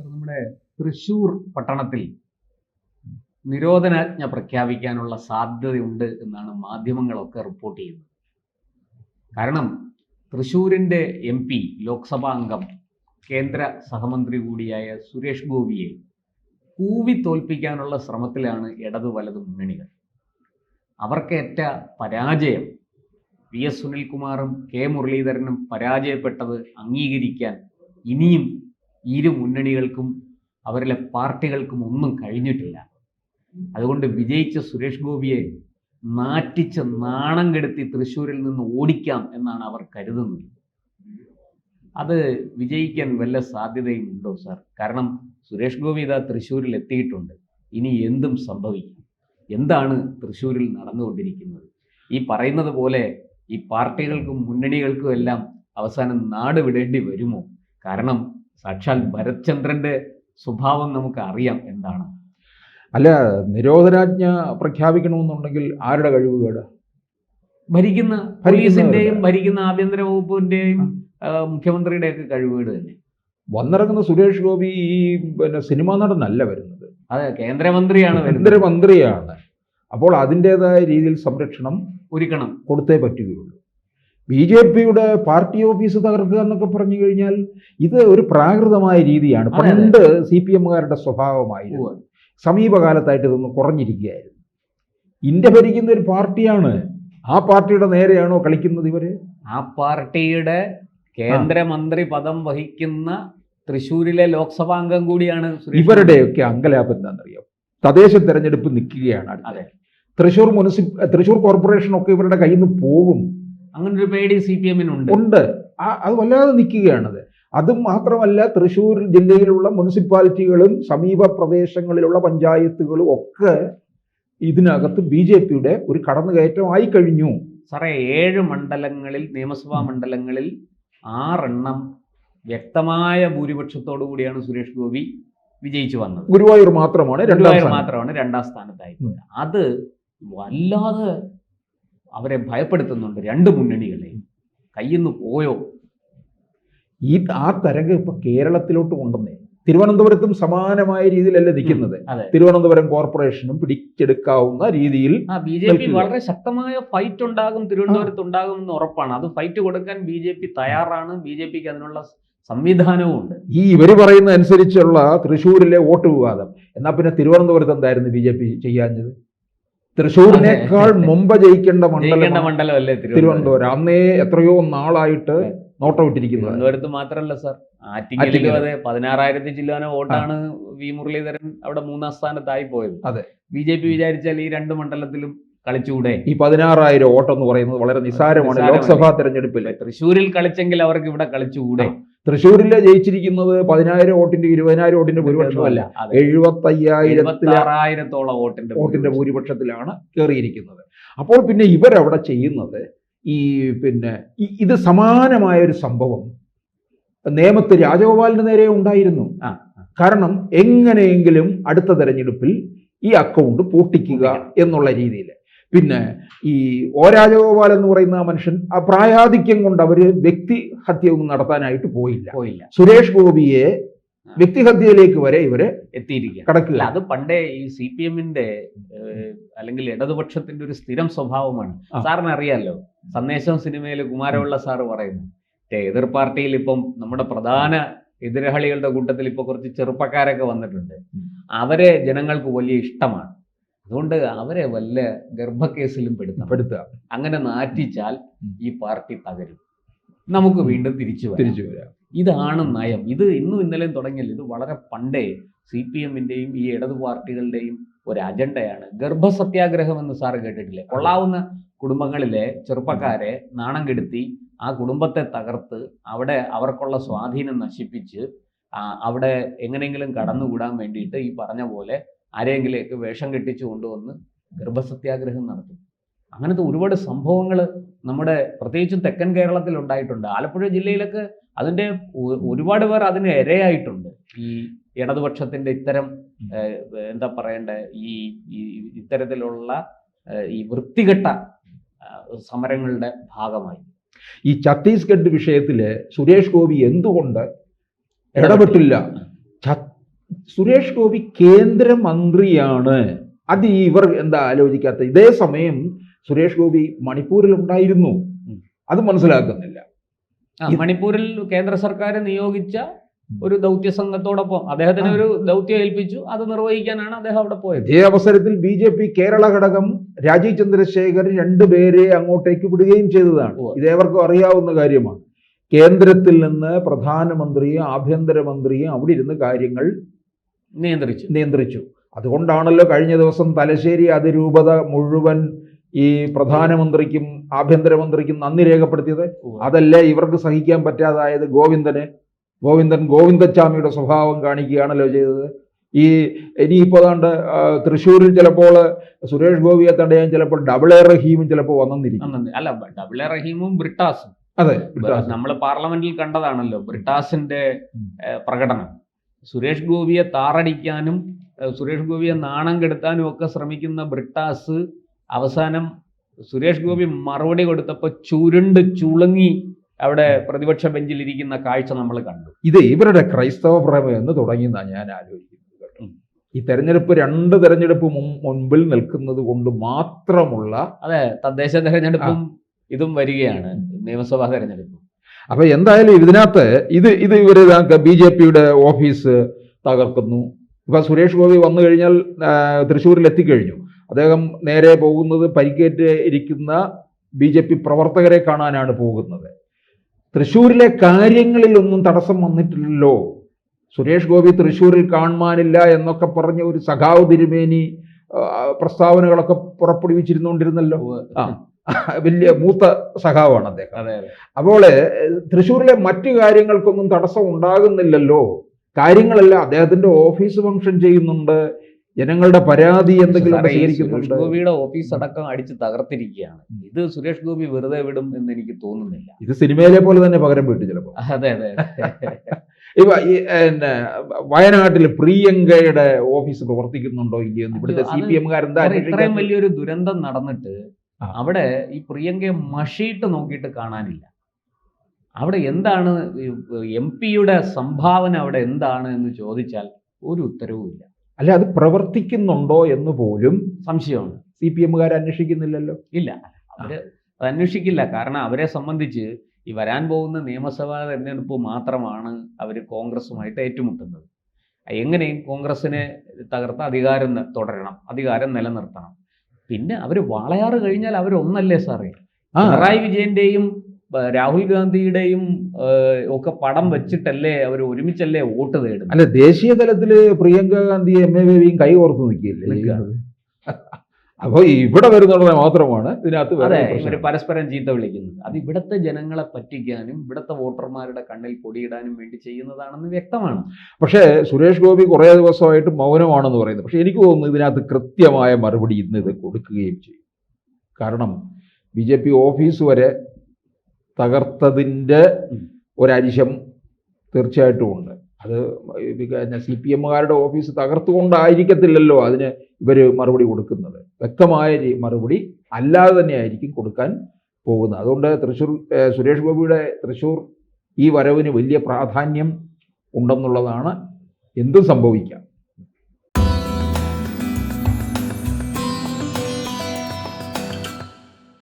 നമ്മുടെ തൃശ്ശൂർ പട്ടണത്തിൽ നിരോധനാജ്ഞ പ്രഖ്യാപിക്കാനുള്ള സാധ്യതയുണ്ട് എന്നാണ് മാധ്യമങ്ങളൊക്കെ റിപ്പോർട്ട് ചെയ്യുന്നത്. കാരണം തൃശ്ശൂരിൻ്റെ MP ലോക്സഭാ അംഗം കേന്ദ്ര സഹമന്ത്രി കൂടിയായ സുരേഷ് ഗോപിയെ കൂവി തോൽപ്പിക്കാനുള്ള ശ്രമത്തിലാണ് ഇടതു വലതു മുന്നണികൾ. അവർക്കേറ്റ പരാജയം PS സുനിൽകുമാറും K മുരളീധരനും പരാജയപ്പെട്ടത് അംഗീകരിക്കാൻ ഇനിയും ഇരു മുന്നണികൾക്കും അവരിലെ പാർട്ടികൾക്കും ഒന്നും കഴിഞ്ഞിട്ടില്ല. അതുകൊണ്ട് വിജയിച്ച സുരേഷ് ഗോപിയെ നാറ്റിച്ച് നാണം കെടുത്തി തൃശ്ശൂരിൽ നിന്ന് ഓടിക്കാം എന്നാണ് അവർ കരുതുന്നത്. അത് വിജയിക്കാൻ വല്ല സാധ്യതയും ഉണ്ടോ സാർ? കാരണം സുരേഷ് ഗോപി ഇതാ തൃശ്ശൂരിൽ എത്തിയിട്ടുണ്ട്. ഇനി എന്തും സംഭവിക്കാം. എന്താണ് തൃശ്ശൂരിൽ നടന്നുകൊണ്ടിരിക്കുന്നത്? ഈ പറയുന്നത് പോലെ ഈ പാർട്ടികൾക്കും മുന്നണികൾക്കും എല്ലാം അവസാനം നാട് വിടേണ്ടി വരുമോ? കാരണം സാക്ഷാൽ ഭരത്ചന്ദ്രന്റെ സ്വഭാവം നമുക്ക് അറിയാം എന്താണ്. അല്ല, നിരോധനാജ്ഞ പ്രഖ്യാപിക്കണമെന്നുണ്ടെങ്കിൽ ആരുടെ കഴിവുകേട്? ഭരിക്കുന്ന പോലീസിന്റെയും ഭരിക്കുന്ന ആഭ്യന്തര വകുപ്പിന്റെയും മുഖ്യമന്ത്രിയുടെയൊക്കെ കഴിവുകേട് തന്നെ. വന്നിറങ്ങുന്ന സുരേഷ് ഗോപി ഈ സിനിമാ നടനല്ല വരുന്നത്. അതെ, കേന്ദ്രമന്ത്രിയാണ്. കേന്ദ്രമന്ത്രിയാണ്. അപ്പോൾ അതിൻ്റെതായ രീതിയിൽ സംരക്ഷണം ഒരുക്കണം, കൊടുത്തേ പറ്റുകയുള്ളൂ. BJPയുടെ പാർട്ടി ഓഫീസ് തകർക്കുക എന്നൊക്കെ പറഞ്ഞു കഴിഞ്ഞാൽ ഇത് ഒരു പ്രാകൃതമായ രീതിയാണ്. പണ്ട് CPMകാരുടെ സ്വഭാവമായിരുന്നു. സമീപകാലത്തായിട്ട് ഇതൊന്ന് കുറഞ്ഞിരിക്കുകയായിരുന്നു. ഇന്ത്യ ഭരിക്കുന്ന ഒരു പാർട്ടിയാണ്. ആ പാർട്ടിയുടെ നേരെയാണോ കളിക്കുന്നത് ഇവര്? ആ പാർട്ടിയുടെ കേന്ദ്രമന്ത്രി പദം വഹിക്കുന്ന തൃശ്ശൂരിലെ ലോക്സഭാ അംഗം കൂടിയാണ്. ഇവരുടെയൊക്കെ അങ്കലാപ്പ് എന്താണെന്നറിയാം? തദ്ദേശ തെരഞ്ഞെടുപ്പ് നിൽക്കുകയാണ്. അതെ, തൃശ്ശൂർ കോർപ്പറേഷൻ ഒക്കെ ഇവരുടെ കയ്യിൽ നിന്ന് പോകും. അങ്ങനെ ഒരു പേടി CPMനുണ്ട്. അത് വല്ലാതെ നിൽക്കുകയാണത്. അതും മാത്രമല്ല, തൃശ്ശൂർ ജില്ലയിലുള്ള മുനിസിപ്പാലിറ്റികളും സമീപ പ്രദേശങ്ങളിലുള്ള പഞ്ചായത്തുകളും ഒക്കെ ഇതിനകത്ത് BJPയുടെ ഒരു കടന്നുകയറ്റമായി കഴിഞ്ഞു. സാറേ, 7 മണ്ഡലങ്ങളിൽ, നിയമസഭാ മണ്ഡലങ്ങളിൽ 6 എണ്ണം വ്യക്തമായ ഭൂരിപക്ഷത്തോടു കൂടിയാണ് സുരേഷ് ഗോപി വിജയിച്ചു വന്നത്. ഗുരുവായൂർ മാത്രമാണ് രണ്ടാം സ്ഥാനത്തായി. അത് വല്ലാതെ അവരെ ഭയപ്പെടുത്തുന്നുണ്ട്. 2 മുന്നണികളെ കയ്യിൽ നിന്ന് പോയോ? ആ തരംഗം ഇപ്പൊ കേരളത്തിലോട്ട് കൊണ്ടുവന്നേ. തിരുവനന്തപുരത്തും സമാനമായ രീതിയിലല്ലേ നിൽക്കുന്നത്. തിരുവനന്തപുരം കോർപ്പറേഷനും പിടിച്ചെടുക്കാവുന്ന രീതിയിൽ BJP വളരെ ശക്തമായ ഫൈറ്റ് ഉണ്ടാകും, തിരുവനന്തപുരത്ത് ഉണ്ടാകും എന്ന് ഉറപ്പാണ്. അത് ഫൈറ്റ് കൊടുക്കാൻ BJP തയ്യാറാണ്. BJPക്ക് അതിനുള്ള സംവിധാനവും ഉണ്ട്. ഈ ഇവര് പറയുന്ന അനുസരിച്ചുള്ള തൃശ്ശൂരിലെ വോട്ട് വിവാദം എന്നാ പിന്നെ തിരുവനന്തപുരത്ത് എന്തായിരുന്നു BJP ചെയ്യാഞ്ഞത്? തൃശ്ശൂരിനേക്കാൾ മുമ്പ് ജയിക്കേണ്ട മണ്ഡലമല്ലേ തിരുവനന്തപുരം. അന്നേ എത്രയോ നാളായിട്ട് നോട്ടമിട്ടിരിക്കുന്നത്. തിരുവനന്തപുരത്ത് മാത്രമല്ല സാർ, ആറ്റിങ്ങലിലും അതെ. 16,000 ചില്ലാന വോട്ടാണ് V മുരളീധരൻ അവിടെ 3ാം സ്ഥാനത്തായി പോയത്. അതെ, BJP വിചാരിച്ചാൽ ഈ 2 മണ്ഡലത്തിലും കളിച്ചുകൂടെ? ഈ 16,000 വോട്ടെന്ന് പറയുന്നത് വളരെ നിസ്സാരമാണ് ലോക്സഭാ തെരഞ്ഞെടുപ്പിൽ. തൃശ്ശൂരിൽ കളിച്ചെങ്കിൽ അവർക്ക് ഇവിടെ കളിച്ചുകൂടെ? തൃശ്ശൂരിലെ ജയിച്ചിരിക്കുന്നത് 10,000 വോട്ടിന്റെ 20,000 വോട്ടിന്റെ ഭൂരിപക്ഷമല്ല, 75,000-ഓളം വോട്ടിന്റെ ഭൂരിപക്ഷത്തിലാണ് കയറിയിരിക്കുന്നത്. അപ്പോൾ പിന്നെ ഇവരവിടെ ചെയ്യുന്നത് ഇത് സമാനമായ ഒരു സംഭവം നേമത്ത് രാജഗോപാലിന് നേരെ ഉണ്ടായിരുന്നു. കാരണം എങ്ങനെയെങ്കിലും അടുത്ത തെരഞ്ഞെടുപ്പിൽ ഈ അക്കൗണ്ട് പൂട്ടിക്കുക എന്നുള്ള രീതിയിൽ. പിന്നെ ഈ രാജഗോപാൽ എന്ന് പറയുന്ന മനുഷ്യൻ ആ പ്രായാധിക്യം കൊണ്ട് അവര് വ്യക്തിഹത്യയൊന്നും നടത്താനായിട്ട് പോയില്ല. സുരേഷ് ഗോപിയെ വ്യക്തിഹത്യയിലേക്ക് വരെ ഇവരെ എത്തിയിരിക്കുക കടക്കുക. അത് പണ്ടേ ഈ CPMന്റെ അല്ലെങ്കിൽ ഇടതുപക്ഷത്തിന്റെ ഒരു സ്ഥിരം സ്വഭാവമാണ്. സാറിന് അറിയാലോ, സന്ദേശം സിനിമയിൽ കുമാരപിള്ള സാറ് പറയുന്നു, എതിർ പാർട്ടിയിൽ ഇപ്പം നമ്മുടെ പ്രധാന എതിരാളികളുടെ കൂട്ടത്തിൽ ഇപ്പൊ കുറച്ച് ചെറുപ്പക്കാരൊക്കെ വന്നിട്ടുണ്ട്. അവരെ ജനങ്ങൾക്ക് വലിയ ഇഷ്ടമാണ്. അതുകൊണ്ട് അവരെ വല്ല ഗർഭക്കേസിലും പെടുത്തുക. അങ്ങനെ നാറ്റിച്ചാൽ ഈ പാർട്ടി തകരും, നമുക്ക് വീണ്ടും തിരിച്ചു വരാം. ഇതാണ് നയം. ഇത് ഇന്നും ഇന്നലെയും തുടങ്ങിയല്ല. ഇത് വളരെ പണ്ടേ CPMന്റെയും ഈ ഇടതു പാർട്ടികളുടെയും ഒരു അജണ്ടയാണ്. ഗർഭസത്യാഗ്രഹം എന്ന് സാറ് കേട്ടിട്ടില്ലേ? കൊള്ളാവുന്ന കുടുംബങ്ങളിലെ ചെറുപ്പക്കാരെ നാണം കെടുത്തി ആ കുടുംബത്തെ തകർത്ത് അവിടെ അവർക്കുള്ള സ്വാധീനം നശിപ്പിച്ച് അവിടെ എങ്ങനെയെങ്കിലും കടന്നുകൂടാൻ വേണ്ടിയിട്ട് ഈ പറഞ്ഞ പോലെ ആരെങ്കിലേക്ക് വേഷം കെട്ടിച്ചു കൊണ്ടുവന്ന് ഗർഭസത്യാഗ്രഹം നടത്തും. അങ്ങനത്തെ ഒരുപാട് സംഭവങ്ങൾ നമ്മുടെ പ്രത്യേകിച്ചും തെക്കൻ കേരളത്തിൽ ഉണ്ടായിട്ടുണ്ട്. ആലപ്പുഴ ജില്ലയിലൊക്കെ അതിൻ്റെ ഒരുപാട് പേർ അതിന് ഇരയായിട്ടുണ്ട്. ഈ ഇടതുപക്ഷത്തിൻ്റെ ഇത്തരം എന്താ പറയണ്ടേ ഈ ഇത്തരത്തിലുള്ള ഈ വൃത്തികെട്ട സമരങ്ങളുടെ ഭാഗമായി. ഈ ഛത്തീസ്ഗഡ് വിഷയത്തിൽ സുരേഷ് ഗോപി എന്തുകൊണ്ട് ഇടപെട്ടില്ല? സുരേഷ് ഗോപി കേന്ദ്രമന്ത്രിയാണ്. അത് ഇവർ എന്താ ആലോചിക്കാത്ത? ഇതേ സമയം സുരേഷ് ഗോപി മണിപ്പൂരിൽ ഉണ്ടായിരുന്നു. അത് മനസ്സിലാക്കുന്നില്ല. മണിപ്പൂരിൽ കേന്ദ്ര സർക്കാർ നിയോഗിച്ച ഒരു ദൗത്യ സംഘത്തോടൊപ്പം അദ്ദേഹത്തിന് ഒരു ദൗത്യം ഏൽപ്പിച്ചു, അത് നിർവഹിക്കാനാണ് അദ്ദേഹം അവിടെ പോയത്. ഇതേ അവസരത്തിൽ BJP കേരള ഘടകം രാജീവ് ചന്ദ്രശേഖർ രണ്ടുപേരെ അങ്ങോട്ടേക്ക് വിടുകയും ചെയ്തതാണ്. ഇതേവർക്കും അറിയാവുന്ന കാര്യമാണ്. കേന്ദ്രത്തിൽ നിന്ന് പ്രധാനമന്ത്രിയും ആഭ്യന്തരമന്ത്രിയും അവിടെ ഇരുന്ന് കാര്യങ്ങൾ നിയന്ത്രിച്ചു. അതുകൊണ്ടാണല്ലോ കഴിഞ്ഞ ദിവസം തലശ്ശേരി അതിരൂപത മുഴുവൻ ഈ പ്രധാനമന്ത്രിക്കും ആഭ്യന്തരമന്ത്രിക്കും നന്ദി രേഖപ്പെടുത്തിയത്. അതല്ലേ ഇവർക്ക് സഹിക്കാൻ പറ്റാതായത്? ഗോവിന്ദച്ചാമിയുടെ സ്വഭാവം കാണിക്കുകയാണല്ലോ ചെയ്തത്. ഇനിയിപ്പോൾ ഏതാണ്ട് തൃശ്ശൂരിൽ ചിലപ്പോൾ സുരേഷ് ഗോപിയെ തടയാൻ ചിലപ്പോൾ ഡബിൾ എ റഹീമും ചിലപ്പോൾ വന്നിരിക്കും. അല്ല, ഡബിൾ എ റഹീമും ബ്രിട്ടാസും. അതെ, നമ്മൾ പാർലമെന്റിൽ കണ്ടതാണല്ലോ ബ്രിട്ടാസിന്റെ പ്രകടനം. സുരേഷ് ഗോപിയെ താറടിക്കാനും സുരേഷ് ഗോപിയെ നാണം കെടുത്താനും ഒക്കെ ശ്രമിക്കുന്ന ബ്രിട്ടാസ് അവസാനം സുരേഷ് ഗോപി മറുപടി കൊടുത്തപ്പോൾ ചുരുണ്ട് ചുളുങ്ങി അവിടെ പ്രതിപക്ഷ ബെഞ്ചിൽ ഇരിക്കുന്ന കാഴ്ച നമ്മൾ കണ്ടു. ഇത് ഇവരുടെ ക്രൈസ്തവ പ്രേമം എന്ന് തുടങ്ങിയെന്നാണ് ഞാൻ ആലോചിക്കുന്നത്. ഈ തെരഞ്ഞെടുപ്പ് 2 തെരഞ്ഞെടുപ്പ് മുൻപിൽ നിൽക്കുന്നത് കൊണ്ട് മാത്രമുള്ള. അതെ, തദ്ദേശ തെരഞ്ഞെടുപ്പും ഇതും വരികയാണ്, നിയമസഭാ തെരഞ്ഞെടുപ്പും. അപ്പൊ എന്തായാലും ഇതിനകത്ത് ഇവര് BJPയുടെ ഓഫീസ് തകർക്കുന്നു. ഇപ്പൊ സുരേഷ് ഗോപി വന്നു കഴിഞ്ഞാൽ തൃശ്ശൂരിൽ എത്തിക്കഴിഞ്ഞു. അദ്ദേഹം നേരെ പോകുന്നത് പരിക്കേറ്റ് ഇരിക്കുന്ന BJP പ്രവർത്തകരെ കാണാനാണ് പോകുന്നത്. തൃശ്ശൂരിലെ കാര്യങ്ങളിലൊന്നും തടസ്സം വന്നിട്ടില്ലല്ലോ. സുരേഷ് ഗോപി തൃശ്ശൂരിൽ കാണുവാനില്ല എന്നൊക്കെ പറഞ്ഞ ഒരു സഖാവ് തിരുമേനി പ്രസ്താവനകളൊക്കെ പുറപ്പെടുവിച്ചിരുന്നുകൊണ്ടിരുന്നല്ലോ. വലിയ മൂത്ത സഖാവാണ് അദ്ദേഹം. അപ്പോൾ തൃശ്ശൂരിലെ മറ്റു കാര്യങ്ങൾക്കൊന്നും തടസ്സം ഉണ്ടാകുന്നില്ലല്ലോ. കാര്യങ്ങളെല്ലാം അദ്ദേഹത്തിന്റെ ഓഫീസ് ഫംഗ്ഷൻ ചെയ്യുന്നുണ്ട്. ജനങ്ങളുടെ പരാതി എന്തെങ്കിലും സുരേഷ് ഗോപിയുടെ ഓഫീസ് അടക്കം അടിച്ച് തകർത്തിരിക്കുകയാണ്. ഇത് സുരേഷ് ഗോപി വെറുതെ വിടും എന്ന് എനിക്ക് തോന്നുന്നില്ല. ഇത് സിനിമയിലെ പോലെ തന്നെ പകരം വീട്ടു ചിലപ്പോൾ. അതെ. വയനാട്ടിൽ പ്രിയങ്കയുടെ ഓഫീസ് പ്രവർത്തിക്കുന്നുണ്ടോ ഇല്ലയോ ഇവിടുത്തെ CPM-കാരെന്താ? ഇത്രയും വലിയൊരു ദുരന്തം നടന്നിട്ട് അവിടെ ഈ പ്രിയങ്കയെ മഷിയിട്ട് നോക്കിയിട്ട് കാണാനില്ല. അവിടെ എന്താണ് MP-യുടെ സംഭാവന അവിടെ എന്താണ് എന്ന് ചോദിച്ചാൽ ഒരു ഉത്തരവുമില്ല. അല്ല, അത് പ്രവർത്തിക്കുന്നുണ്ടോ എന്ന് പോലും സംശയമാണ്. CPM-കാർ അന്വേഷിക്കുന്നില്ലല്ലോ. ഇല്ല, അത് അന്വേഷിക്കില്ല. കാരണം അവരെ സംബന്ധിച്ച് ഈ വരാൻ പോകുന്ന നിയമസഭാ തെരഞ്ഞെടുപ്പ് മാത്രമാണ് അവർ കോൺഗ്രസുമായിട്ട് ഏറ്റുമുട്ടുന്നത്. എങ്ങനെയും കോൺഗ്രസിനെ തകർത്ത് അധികാരം തുടരണം, അധികാരം നിലനിർത്തണം. പിന്നെ അവർ വാളയാറ് കഴിഞ്ഞാൽ അവരൊന്നല്ലേ സാറേ? പിണറായി വിജയന്റെയും രാഹുൽ ഗാന്ധിയുടെയും ഒക്കെ പടം വെച്ചിട്ടല്ലേ അവർ ഒരുമിച്ചല്ലേ വോട്ട് തേടുന്നത്? അല്ല, ദേശീയ തലത്തില് പ്രിയങ്ക ഗാന്ധി MA ബേബിയും കൈ ഓർത്ത് നിൽക്കുകയല്ലേ. അപ്പോൾ ഇവിടെ വരുന്നുള്ളത് മാത്രമാണ് ഇതിനകത്ത് ഇവർ പരസ്പരം ചീത്ത വിളിക്കുന്നത്. അത് ഇവിടുത്തെ ജനങ്ങളെ പറ്റിക്കാനും ഇവിടുത്തെ വോട്ടർമാരുടെ കണ്ണിൽ പൊടിയിടാനും വേണ്ടി ചെയ്യുന്നതാണെന്ന് വ്യക്തമാണ്. പക്ഷേ സുരേഷ് ഗോപി കുറേ ദിവസമായിട്ട് മൗനമാണെന്ന് പറയുന്നത്. പക്ഷെ എനിക്ക് തോന്നുന്നു ഇതിനകത്ത് കൃത്യമായ മറുപടി ഇന്ന് ഇത് കൊടുക്കുകയും ചെയ്യും. കാരണം BJP ഓഫീസ് വരെ തകർത്തതിൻ്റെ ഒരരിശം തീർച്ചയായിട്ടും ഉണ്ട്. അത് CPM-കാരുടെ ഓഫീസ് തകർത്തുകൊണ്ടായിരിക്കത്തില്ലല്ലോ അതിന് ഇവർ മറുപടി കൊടുക്കുന്നത്. വ്യക്തമായ മറുപടി അല്ലാതെ തന്നെ ആയിരിക്കും കൊടുക്കാൻ പോകുന്നത്. അതുകൊണ്ട് സുരേഷ് ഗോപിയുടെ തൃശ്ശൂർ ഈ വരവിന് വലിയ പ്രാധാന്യം ഉണ്ടെന്നുള്ളതാണ്. എന്തും സംഭവിക്കാം.